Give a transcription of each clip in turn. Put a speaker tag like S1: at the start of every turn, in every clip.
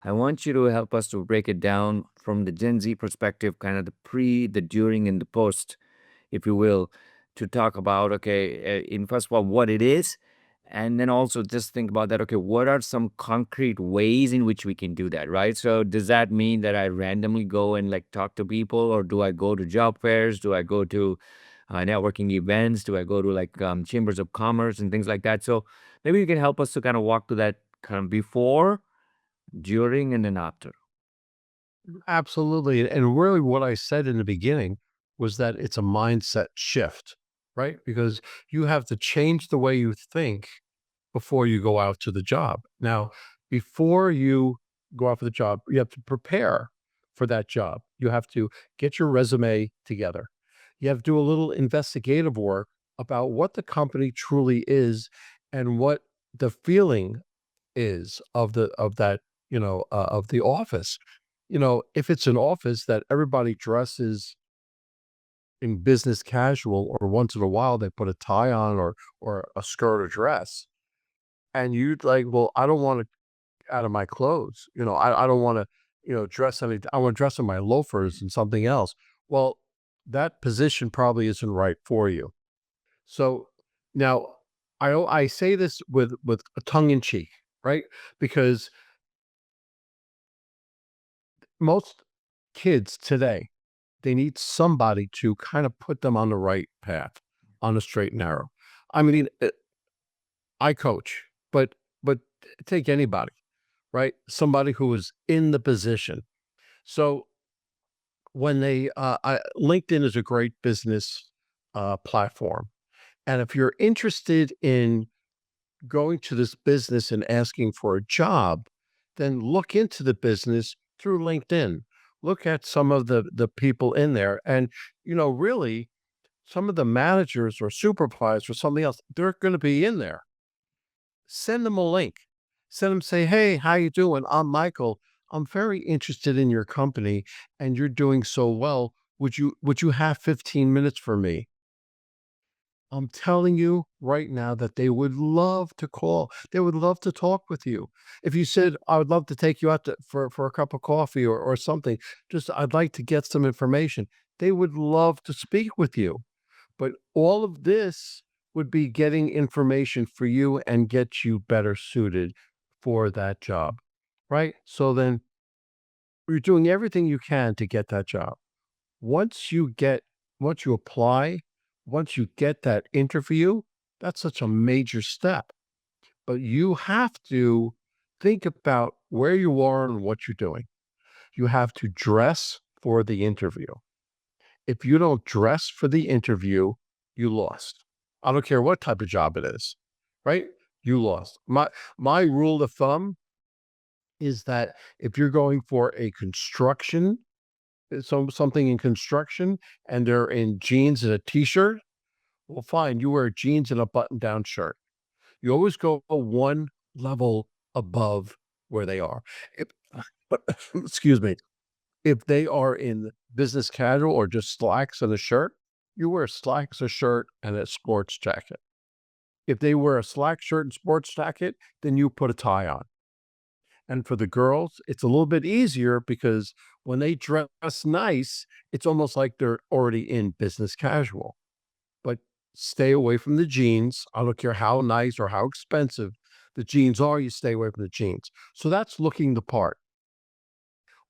S1: I want you to help us to break it down from the Gen Z perspective, kind of the pre, the during, and the post, if you will, to talk about, okay, in first of all, what it is. And then also just think about that. Okay, what are some concrete ways in which we can do that, right? So, does that mean that I randomly go and like talk to people, or do I go to job fairs? Do I go to networking events? Do I go to like chambers of commerce and things like that? So, maybe you can help us to kind of walk to that kind of before, during, and then after.
S2: Absolutely. And really what I said in the beginning was that it's a mindset shift, right? Because you have to change the way you think before you go out to the job. Now, before you go out for the job, you have to prepare for that job. You have to get your resume together. You have to do a little investigative work about what the company truly is and what the feeling is of that, of the office. If it's an office that everybody dresses in business casual or once in a while they put a tie on or a skirt or dress, and you'd like, well, I don't want to out of my clothes. I don't want to, dress any I want to dress in my loafers and something else. Well, that position probably isn't right for you. So now I say this with a tongue in cheek, right? Because most kids today, they need somebody to kind of put them on the right path, on the straight and narrow. I mean, I coach, but take anybody, right? Somebody who is in the position. So when LinkedIn is a great business platform, and if you're interested in going to this business and asking for a job, then look into the business through LinkedIn. Look at some of the people in there, and really, some of the managers or supervisors or something else, they're going to be in there. Send them a link. Send them, say, "Hey, how you doing? I'm Michael. I'm very interested in your company, and you're doing so well. Would you have 15 minutes for me?" I'm telling you right now that they would love to call. They would love to talk with you. If you said, "I would love to take you out for a cup of coffee or something, just I'd like to get some information," they would love to speak with you. But all of this would be getting information for you and get you better suited for that job, right? So then you're doing everything you can to get that job. Once you get once you apply, once you get that interview, that's such a major step. But you have to think about where you are and what you're doing. You have to dress for the interview. If you don't dress for the interview, you lost. I don't care what type of job it is, right? You lost. My rule of thumb is that if you're going for a construction, something in construction, and they're in jeans and a t-shirt, well, fine, you wear jeans and a button-down shirt. You always go one level above where they are. If but excuse me, if they are in business casual or just slacks and a shirt, you wear slacks, a shirt, and a sports jacket. If they wear a slack shirt and sports jacket, then you put a tie on. And for the girls, it's a little bit easier because when they dress nice, it's almost like they're already in business casual. But stay away from the jeans. I don't care how nice or how expensive the jeans are, you stay away from the jeans. So that's looking the part.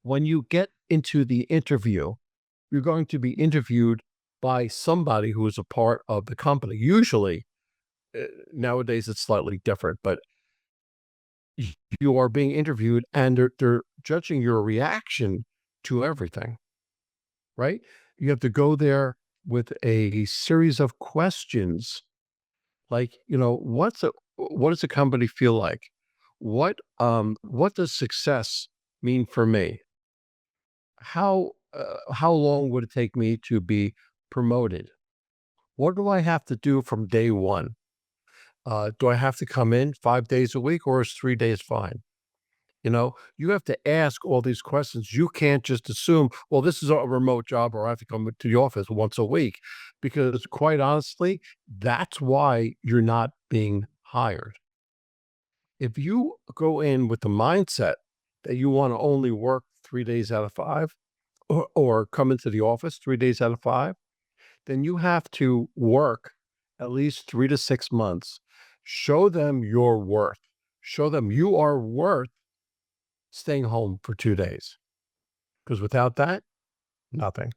S2: When you get into the interview, you're going to be interviewed by somebody who is a part of the company. Usually, nowadays it's slightly different, but you are being interviewed and they're judging your reaction to everything, right? You have to go there with a series of questions like, what does a company feel like? What does success mean for me? How long would it take me to be promoted? What do I have to do from day one? Do I have to come in 5 days a week or is 3 days fine? You have to ask all these questions. You can't just assume, well, this is a remote job or I have to come to the office once a week. Because quite honestly, that's why you're not being hired. If you go in with the mindset that you want to only work 3 days out of 5, or come into the office 3 days out of 5, then you have to work at least 3 to 6 months. Show them your worth. Show them you are worth staying home for 2 days. Because without that, nothing.